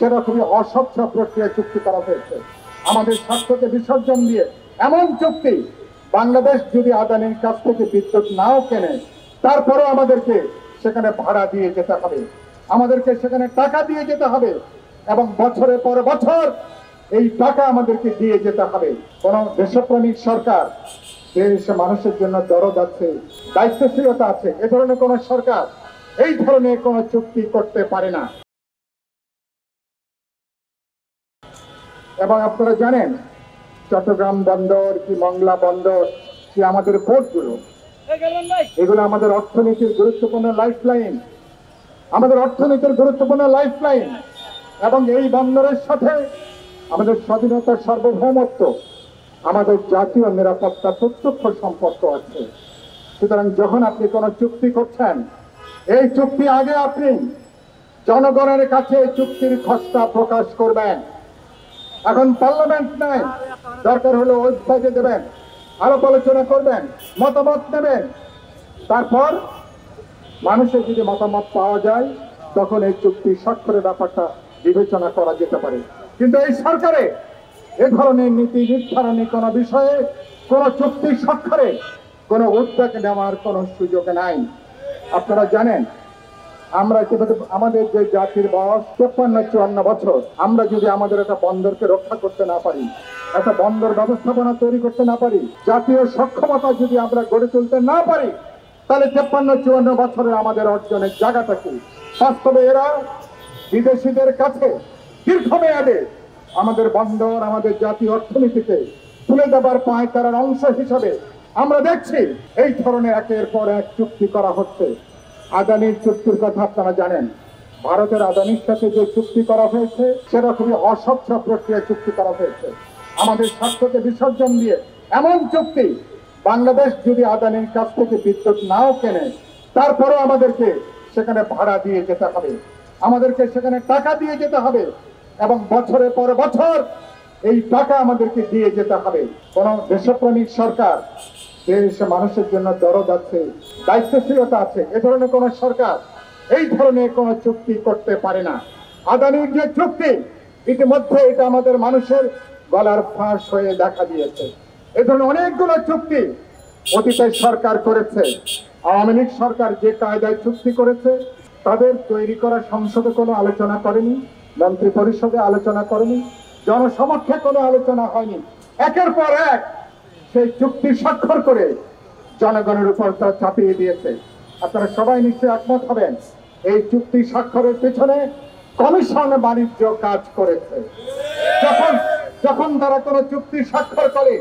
সেটা খুবই অস্বচ্ছ প্রক্রিয়ায় চুক্তি করা হয়েছে। আমাদের স্বার্থকে বিসর্জন দিয়ে এমন চুক্তি, বাংলাদেশ যদি আদানির কাছ থেকে বিদ্যুৎ নাও কেনে, তারপরেও আমাদেরকে সেখানে ভাড়া দিয়ে যেতে হবে, আমাদেরকে সেখানে টাকা দিয়ে যেতে হবে, এবং বছরের পর বছর এই টাকা আমাদেরকে দিয়ে যেতে হবে। কোন দেশপ্রেমিক সরকার, দেশ মানুষের জন্য দরদ আছে, দায়িত্বশীলতা আছে, এ ধরনের কোন সরকার এই ধরনের কোন চুক্তি করতে পারে না। এবং আপনারা জানেন, চট্টগ্রাম বন্দর কি মংলা বন্দর কি আমাদের পোর্টগুলো, এগুলো আমাদের অর্থনীতির গুরুত্বপূর্ণ লাইফলাইন, আমাদের অর্থনীতির গুরুত্বপূর্ণ লাইফলাইন। এবং এই বন্দরের সাথে আমাদের স্বাধীনতার সার্বভৌমত্ব, আমাদের জাতীয় নিরাপত্তা প্রত্যক্ষ সম্পর্ক আছে। সুতরাং যখন আপনি কোন চুক্তি করছেন, এই চুক্তি আগে আপনি জনগণের কাছে চুক্তির খসড়া প্রকাশ করবেন। এখন পার্লামেন্ট নাই, দরকার হলে ওয়েবসাইটে দেবেন, আলাপ আলোচনা করবেন, মতামত নেবেন, তারপর মানুষের যদি মতামত পাওয়া যায় তখন এই চুক্তি স্বাক্ষরের ব্যাপারটা বিবেচনা করা যেতে পারে। কিন্তু এই সরকারে এ ধরনের নীতি নির্ধারণী কোন বিষয়ে কোন চুক্তি স্বাক্ষরে কোন উদ্যোগ নেওয়ার কোন সুযোগ নাই। আপনারা জানেন, আমরা আমাদের যে জাতির বয়স 53-54 বছর, আমরা যদি আমাদের একটা বন্দরকে রক্ষা করতে না পারি, একটা বন্দর ব্যবস্থাপনা তৈরি করতে না পারি, জাতীয় সক্ষমতা যদি আমরা গড়ে তুলতে না পারি, তাহলে 53-54 বছরের আমাদের অর্জনের জায়গাটা কি? বাস্তবে এরা বিদেশিদের কাছে দীর্ঘমেয়াদে আমাদের বন্দর, আমাদের জাতীয় অর্থনীতিকে তুলে দেবার পায়তারার অংশ হিসাবে আমরা দেখছি এই ধরনের একের পর এক চুক্তি করা হচ্ছে। আদানির চুক্তির কথা আপনারা জানেন, ভারতের আদানির সাথে যে চুক্তি করা হয়েছে সেটা খুবই অস্বচ্ছ প্রক্রিয়ায় চুক্তি করা হয়েছে। আমাদের স্বার্থকে বিসর্জন দিয়ে এমন চুক্তি, বাংলাদেশ যদি আদানির কাছ থেকে বিদ্যুৎ নাও কেনে, তারপরেও আমাদেরকে সেখানে ভাড়া দিয়ে যেতে হবে, আমাদেরকে সেখানে টাকা দিয়ে যেতে হবে, এবং বছরের পর বছর এই টাকা আমাদেরকে দিয়ে যেতে হবে। কোন দেশপ্রেমিক সরকার, দেশ মানুষের জন্য দরদ আছে, দায়িত্বশীলতা আছে, এ ধরনের কোন সরকার এই ধরনের কোন চুক্তি করতে পারে না। আদানির যে চুক্তি, ইতিমধ্যে এটা আমাদের মানুষের গলার ফাঁস হয়ে দেখা দিয়েছে। এ ধরনের অনেকগুলো চুক্তি অতীতে সরকার করেছে। আওয়ামী লীগ সরকার যে কায়দায় চুক্তি করেছে, তাদের তৈরি করা সংসদে কোনো আলোচনা করেনি, মন্ত্রী পরিষদে আলোচনা করেনি, জনসমক্ষে কোনো আলোচনা হয়নি। একের পর এক সেই চুক্তি স্বাক্ষর করে জনগণের উপর তা চাপিয়ে দিয়েছে। আপনারা সবাই নিশ্চয়ই একমত হবেন, এই চুক্তি স্বাক্ষরের পেছনে কমিশন বাণিজ্য কাজ করেছে। যখন তারা কোনো চুক্তি স্বাক্ষর করে,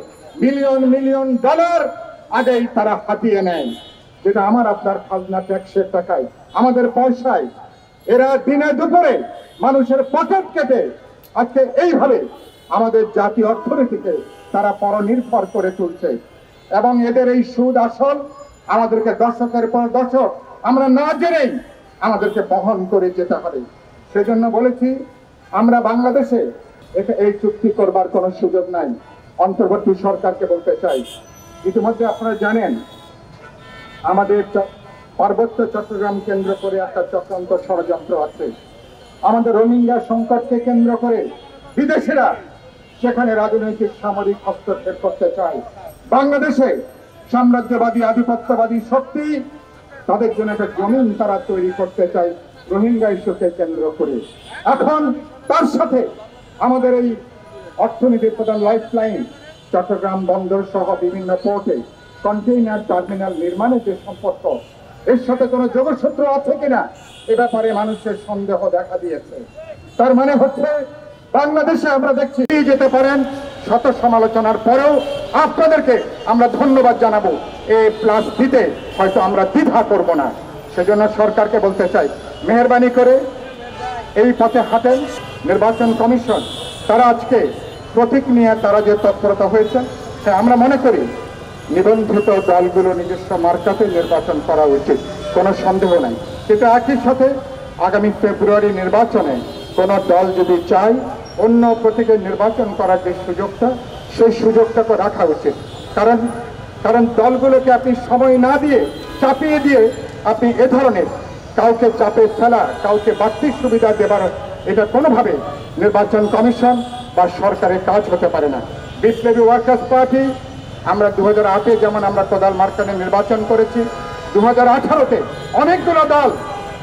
মিলিয়ন মিলিয়ন ডলার আগেই তারা হাতিয়ে নেয়, যেটা আমার আপনার খাজনা ট্যাক্সের টাকায়, আমাদের পয়সায় এরা দিনে দুপুরে মানুষের পকেট কেটে আজকে এইভাবে আমাদের জাতীয় অর্থনীতিকে তারা পরনির্ভর করে তুলছে। এবং এদের এই সুদ আসল আমাদেরকে দশকের পর দশক আমরা না জেনেই আমাদেরকে বহন করে যেতে হবে। সেজন্য বলেছি, আমরা বাংলাদেশে এই চুক্তি করবার কোনো সুযোগ নাই। অন্তর্বর্তী সরকারকে বলতে চাই, ইতিমধ্যে আপনারা জানেন আমাদের পার্বত্য চট্টগ্রাম কেন্দ্র করে একটা চক্রান্ত ষড়যন্ত্র আছে। আমাদের রোহিঙ্গা সংকটকে কেন্দ্র করে বিদেশিরা সেখানে রাজনৈতিক সামরিক হস্তক্ষেপ করতে চায়। বাংলাদেশে সাম্রাজ্যবাদী আধিপত্যবাদী শক্তি তাদের জন্য একটা জমিন তারা তৈরি করতে চায় রোহিঙ্গা ইস্যুকে কেন্দ্র করে। এখন তার সাথে আমাদের এই অর্থনীতির প্রধান লাইফলাইন চট্টগ্রাম বন্দর সহ বিভিন্ন পোর্টে কন্টেইনার টার্মিনাল নির্মাণের যে সম্পর্ক, এর সাথে কোনো যোগসূত্র আছে কিনা এ ব্যাপারে মানুষের সন্দেহ দেখা দিয়েছে। তার মানে হচ্ছে বাংলাদেশে আমরা দেখছি যেতে পারেন, শত সমালোচনার পরেও আপনাদেরকে আমরা ধন্যবাদ জানাবো। প্লাস দিতে হয়তো আমরা দ্বিধা করব না। সেজন্য সরকারকে বলতে চাই, মেহেরবানি করে এই পথে হাঁটেন। নির্বাচন কমিশন তারা আজকে প্রতীক নিয়ে তারা যে তৎপরতা হয়েছে, আমরা মনে করি নিবন্ধিত দলগুলো নিজস্ব মার্কাতে নির্বাচন করা উচিত, কোনো সন্দেহ নাই। কিন্তু একই সাথে আগামী ফেব্রুয়ারি নির্বাচনে কোনো দল যদি চায় অন্য প্রতীকে নির্বাচন করার যে সুযোগটা, সেই সুযোগটাকে রাখা উচিত। কারণ দলগুলোকে আপনি সময় না দিয়ে, চাপিয়ে দিয়ে আপনি এ ধরনের কাউকে চাপে ফেলা, কাউকে বাড়তি সুবিধা দেবার এটা কোনোভাবে নির্বাচন কমিশন বা সরকারের কাজ হতে পারে না। বিপ্লবী ওয়ার্কার্স পার্টি আমরা 2008-এ যেমন আমরা কোদাল মার্কানে নির্বাচন করেছি, 2018-তে অনেকগুলো দল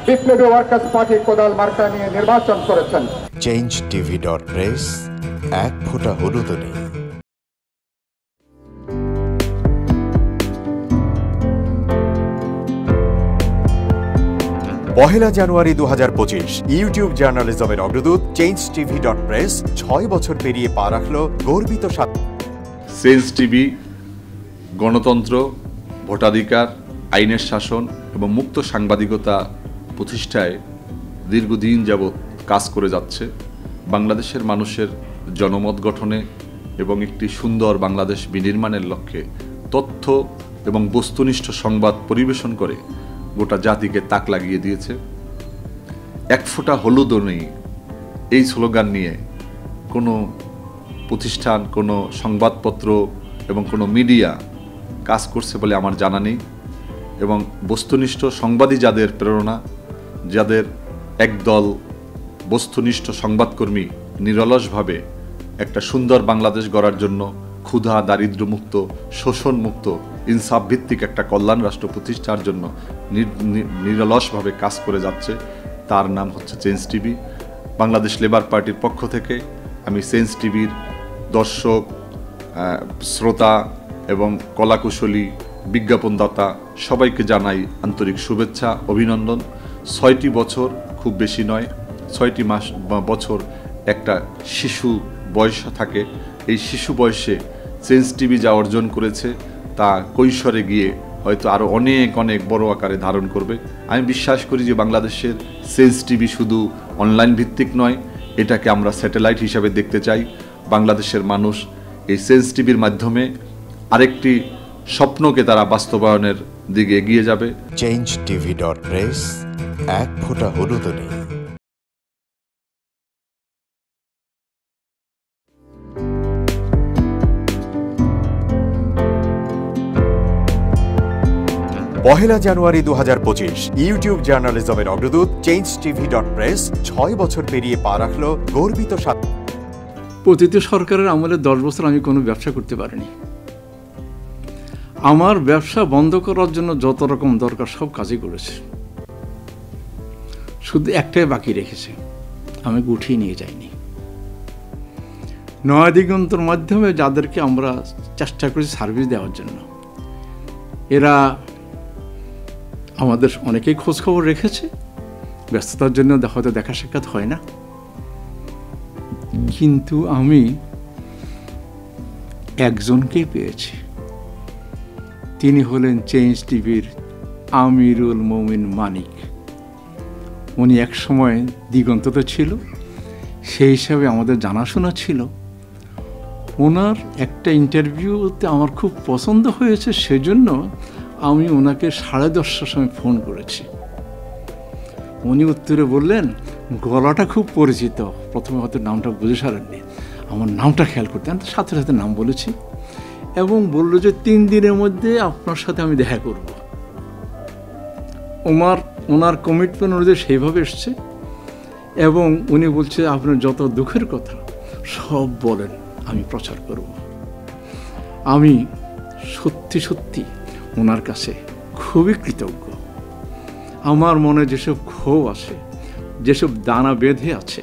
বিপ্লবী ওয়ার্কার্স পার্টি কোদাল মার্কা নিয়ে নির্বাচন করেছেন। changetv.press এক ফোঁটা হলুদ নেই। পহেলা জানুয়ারি 2025 ইউটিউব জার্নালিজমের অগ্রদূত changetv.press 6 বছর পেরিয়ে পা রাখল গর্বিত চেঞ্জ টিভি গণতন্ত্র, ভোটাধিকার, আইনের শাসন এবং মুক্ত সাংবাদিকতা প্রতিষ্ঠায় দীর্ঘদিন যাবৎ কাজ করে যাচ্ছে। বাংলাদেশের মানুষের জনমত গঠনে এবং একটি সুন্দর বাংলাদেশ বিনির্মাণের লক্ষ্যে তথ্য এবং বস্তুনিষ্ঠ সংবাদ পরিবেশন করে গোটা জাতিকে তাক লাগিয়ে দিয়েছে। এক ফোঁটা হলুদও নেই এই স্লোগান নিয়ে কোনো প্রতিষ্ঠান, কোনো সংবাদপত্র এবং কোনো মিডিয়া কাজ করছে বলে আমার জানা নেই। এবং বস্তুনিষ্ঠ সংবাদই যাদের প্রেরণা, যাদের একদল বস্তুনিষ্ঠ সংবাদকর্মী নিরলসভাবে একটা সুন্দর বাংলাদেশ গড়ার জন্য ক্ষুধা, দারিদ্র্যমুক্ত, শোষণমুক্ত, ইনসাফ ভিত্তিক একটা কল্যাণ রাষ্ট্র প্রতিষ্ঠার জন্য নিরলসভাবে কাজ করে যাচ্ছে, তার নাম হচ্ছে চেঞ্জ টিভি। বাংলাদেশ লেবার পার্টির পক্ষ থেকে আমি চেঞ্জ টিভির দর্শক, শ্রোতা এবং কলাকুশলী, বিজ্ঞাপনদাতা সবাইকে জানাই আন্তরিক শুভেচ্ছা, অভিনন্দন। 6টি বছর খুব বেশি নয়, 6টি মাস বা বছর একটা শিশু বয়স থাকে। এই শিশু বয়সে চেঞ্জ টিভি যা অর্জন করেছে তা কৈশোরে গিয়ে হয়তো আরও অনেক অনেক বড় আকারে ধারণ করবে। আমি বিশ্বাস করি যে বাংলাদেশের চেঞ্জ টিভি শুধু অনলাইন ভিত্তিক নয়, এটাকে আমরা স্যাটেলাইট হিসাবে দেখতে চাই। বাংলাদেশের মানুষ এই চেঞ্জ টিভির মাধ্যমে আরেকটি স্বপ্নকে তারা বাস্তবায়নের দিকে এগিয়ে যাবে। changetv.press এক ফোঁটা হলুদ নেই। পহেলা জানুয়ারি 2025 ইউটিউব জার্নালিজমের অগ্রদূত changetv.press 6 বছর পেরিয়ে পা রাখল গর্বিত প্রতিটি সরকারের আমলে 10 বছর আমি কোনো ব্যবসা করতে পারিনি। আমার ব্যবসা বন্ধ করার জন্য যত রকম দরকার সব কাজই করেছে, শুধু একটাই বাকি রেখেছে, আমি গুটিয়ে নিয়ে যাইনি। নয়া দিগন্তর মাধ্যমে যাদেরকে আমরা চেষ্টা করেছি সার্ভিস দেওয়ার জন্য, এরা আমাদের অনেকেই খোঁজ খবর রেখেছে, ব্যস্ততার জন্য হয়তো দেখা সাক্ষাৎ হয় না, কিন্তু আমি একজনকেই পেয়েছি। তিনি হলেন চেঞ্জ টিভির আমিরুল মোমিন মানিক। উনি এক সময় দিগন্ততে ছিল, সেই হিসাবে আমাদের জানাশোনা ছিল। ওনার একটা ইন্টারভিউতে আমার খুব পছন্দ হয়েছে, সেজন্য আমি ওনাকে 10:30টার সময় ফোন করেছি। উনি উত্তরে বললেন, গলাটা খুব পরিচিত, প্রথমে হয়তো নামটা বুঝে সারেননি, আমার নামটা খেয়াল করতে, আমি সাথে সাথে নাম বলেছি এবং বলল যে 3 দিনের মধ্যে আপনার সাথে আমি দেখা করব। ওনার কমিটমেন্ট অনুযায়ী সেইভাবে এসছে এবং উনি বলছে আপনার যত দুঃখের কথা সব বলেন, আমি প্রচার করব। আমি সত্যি সত্যি ওনার কাছে খুবই কৃতজ্ঞ। আমার মনে যেসব ক্ষোভ আছে, যেসব দানা বেঁধে আছে,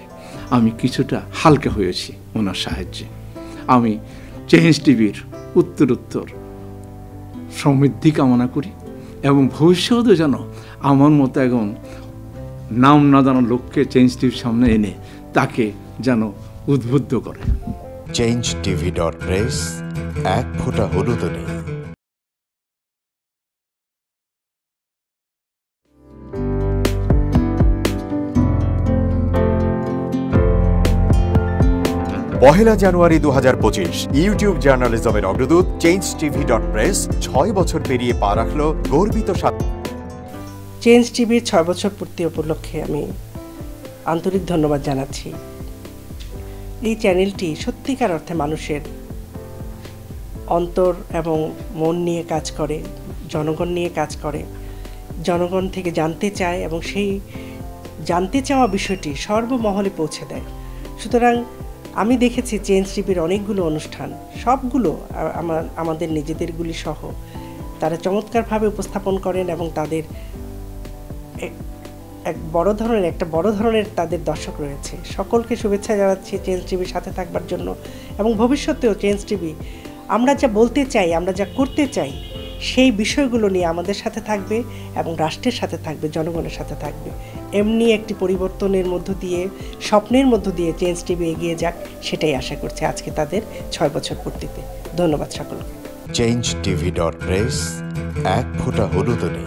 আমি কিছুটা হালকা হয়েছি ওনার সাহায্যে। আমি চেঞ্জ টিভির উত্তরোত্তর সমৃদ্ধি কামনা করি এবং ভবিষ্যতে যেন আমার মতো একজন নাম না জানার লোককে চেঞ্জ টিভির সামনে এনে তাকে যেন উদ্বুদ্ধ করে। changetv.press এক ফোঁটা হলুদ নেই। পহেলা জানুয়ারি 2025 ইউটিউব জার্নালিজমের অগ্রদূত changetv.press 6 বছর পেরিয়ে পা রাখল গর্বিত চেঞ্জ টিভির 6 বছর পূর্তি উপলক্ষে আমি আন্তরিক ধন্যবাদ জানাচ্ছি। এই চ্যানেলটি সত্যিকার অর্থে মানুষের অন্তর এবং মন নিয়ে কাজ করে, জনগণ নিয়ে কাজ করে, জনগণ থেকে জানতে চায় এবং সেই জানতে চাওয়া বিষয়টি সর্বমহলে পৌঁছে দেয়। সুতরাং আমি দেখেছি চেঞ্জ টিভির অনেকগুলো অনুষ্ঠান, সবগুলো আমাদের নিজেদেরগুলি সহ তারা চমৎকারভাবে উপস্থাপন করেন এবং তাদের একটা বড় ধরনের তাদের দর্শক রয়েছে। সকলকে শুভেচ্ছা জানাচ্ছি চেঞ্জ টিভির সাথে থাকবার জন্য, এবং ভবিষ্যতেও চেঞ্জ টিভি আমরা যা বলতে চাই, আমরা যা করতে চাই, সেই বিষয়গুলো নিয়ে আমাদের সাথে থাকবে এবং রাষ্ট্রের সাথে থাকবে, জনগণের সাথে থাকবে। এমনি একটি পরিবর্তনের মধ্য দিয়ে, স্বপ্নের মধ্য দিয়ে চেঞ্জ টিভি এগিয়ে যাক, সেটাই আশা করছি আজকে তাদের 6 বছর পূর্তিতে। ধন্যবাদ সকলকে। changetv.press, এক ফোঁটা হলুদ নেই।